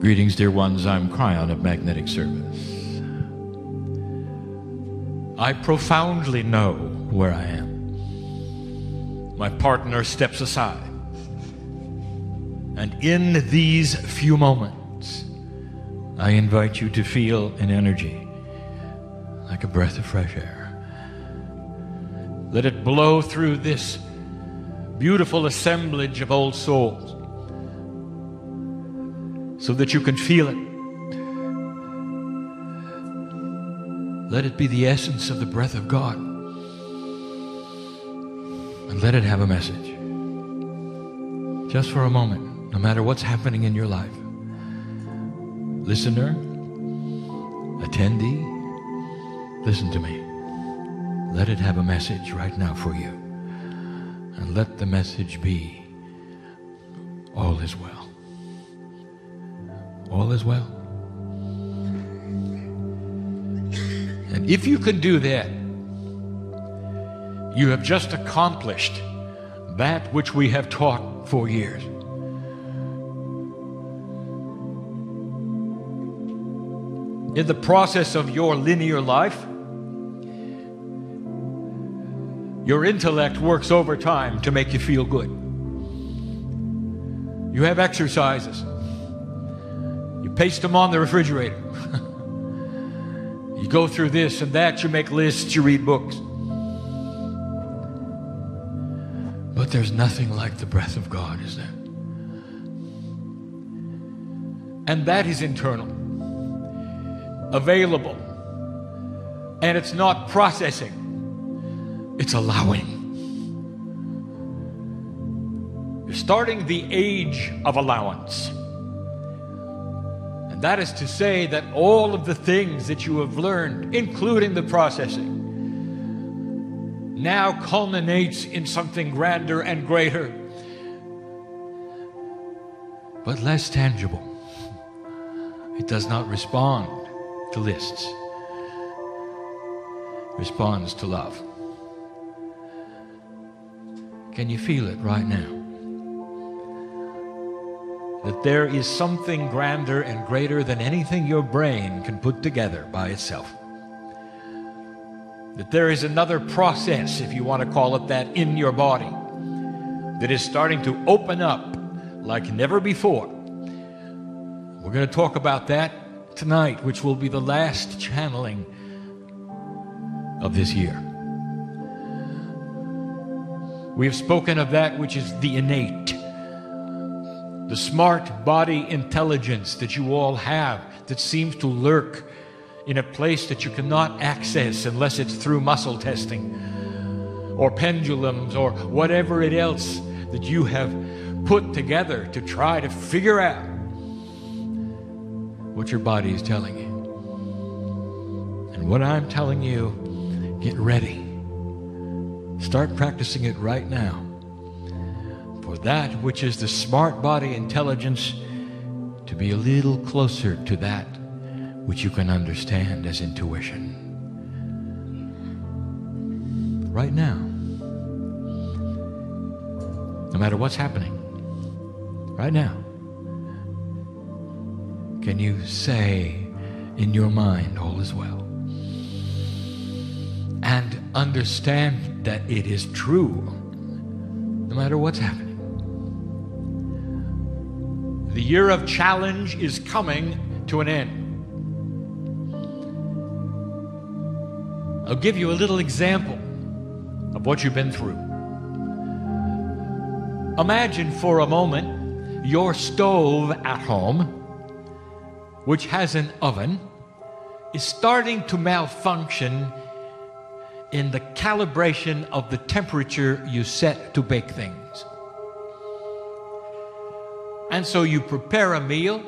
Greetings, dear ones. I'm Kryon of Magnetic Service. I profoundly know where I am. My partner steps aside. And in these few moments, I invite you to feel an energy like a breath of fresh air. Let it blow through this beautiful assemblage of old souls so that you can feel it. Let it be the essence of the breath of God. And let it have a message. Just for a moment, no matter what's happening in your life. Listener, attendee, listen to me. Let it have a message right now for you. And let the message be, all is well. All is well. And if you can do that, you have just accomplished that which we have taught for years. In the process of your linear life, your intellect works overtime to make you feel good. You have exercises. You paste them on the refrigerator. You go through this and that, you make lists, you read books. But there's nothing like the breath of God, is there? And that is internal, available, and it's not processing, it's allowing. You're starting the age of allowance. And that is to say that all of the things that you have learned, including the processing, now culminates in something grander and greater, but less tangible. It does not respond to lists. It responds to love. Can you feel it right now? That there is something grander and greater than anything your brain can put together by itself. That there is another process, if you want to call it that, in your body that is starting to open up like never before. We're going to talk about that tonight, which will be the last channeling of this year. We have spoken of that which is the innate, the smart body intelligence that you all have that seems to lurk in a place that you cannot access unless it's through muscle testing or pendulums or whatever it else that you have put together to try to figure out what your body is telling you. And what I'm telling you, get ready. Start practicing it right now. For that which is the smart body intelligence to be a little closer to that which you can understand as intuition. Right now. No matter what's happening. Right now. Can you say in your mind, all is well? And understand that it is true, no matter what's happening. The year of challenge is coming to an end. I'll give you a little example of what you've been through. Imagine for a moment your stove at home, which has an oven, is starting to malfunction in the calibration of the temperature you set to bake things. And so you prepare a meal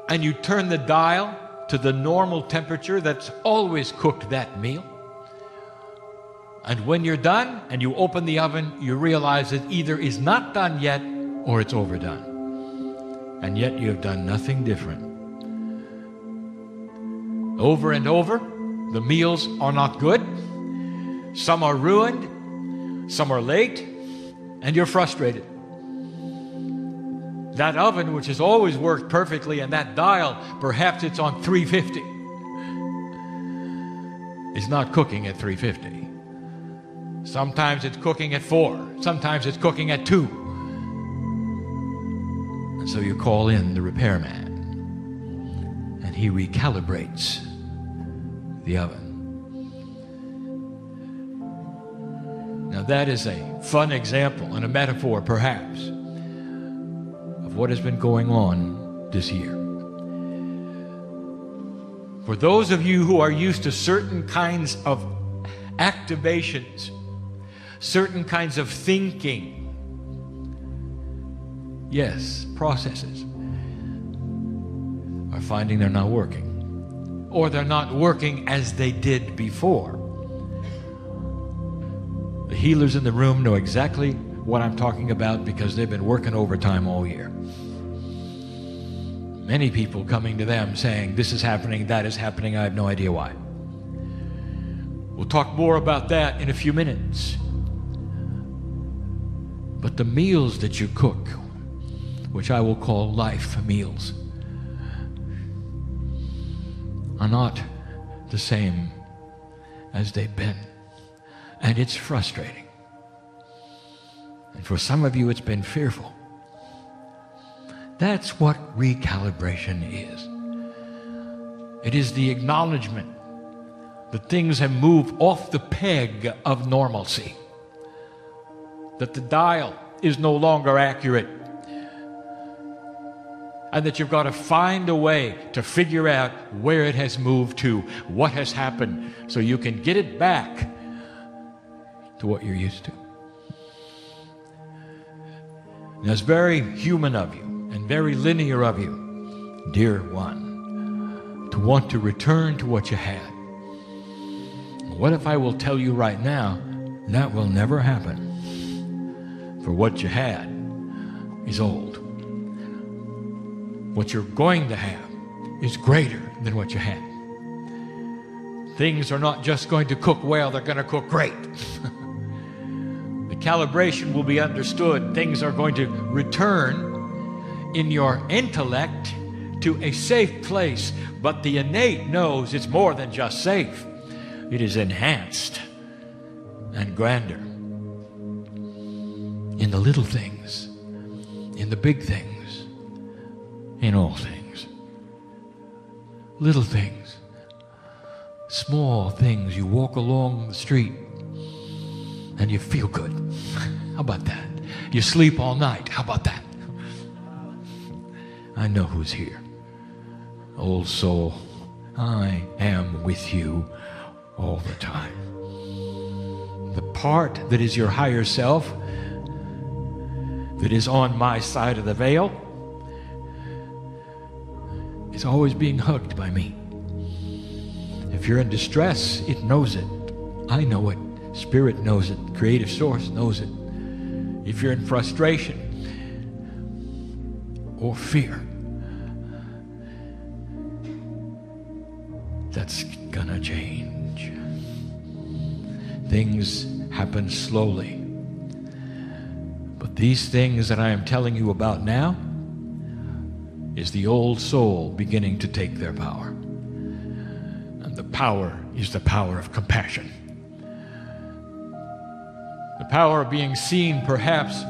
and you turn the dial to the normal temperature that's always cooked that meal. And when you're done and you open the oven, you realize it either is not done yet or it's overdone. And yet you have done nothing different. Over and over, the meals are not good. Some are ruined, some are late, and you're frustrated. That oven, which has always worked perfectly, and that dial, perhaps it's on 350, is not cooking at 350. Sometimes it's cooking at 4. Sometimes it's cooking at 2. And so you call in the repairman, and he recalibrates the oven. Now that is a fun example and a metaphor, perhaps, of what has been going on this year. For those of you who are used to certain kinds of activations, certain kinds of thinking, yes, processes, are finding they're not working, or they're not working as they did before. The healers in the room know exactly what I'm talking about because they've been working overtime all year. Many people coming to them saying, this is happening, that is happening, I have no idea why. We'll talk more about that in a few minutes. But the meals that you cook, which I will call life meals, are not the same as they've been. And it's frustrating. And for some of you, it's been fearful. That's what recalibration is. It is the acknowledgement that things have moved off the peg of normalcy, that the dial is no longer accurate, and that you've got to find a way to figure out where it has moved to, what has happened, so you can get it back to what you're used to. Now, it's very human of you and very linear of you, dear one, to want to return to what you had. What if I will tell you right now, that will never happen? For what you had is old. What you're going to have is greater than what you had. Things are not just going to cook well, they're going to cook great. The calibration will be understood. Things are going to return in your intellect to a safe place, but the innate knows it's more than just safe. It is enhanced and grander in the little things, in the big things, in all things. Little things, small things. You walk along the street and you feel good. How about that? You sleep all night. How about that? I know who's here. Old soul, I am with you all the time. The part that is your higher self, that is on my side of the veil, is always being hugged by me. If you're in distress, it knows it. I know it. Spirit knows it. Creative Source knows it. If you're in frustration or fear, that's gonna change. Things happen slowly. But these things that I am telling you about now is the old soul beginning to take their power. And the power is the power of compassion. The power of being seen perhaps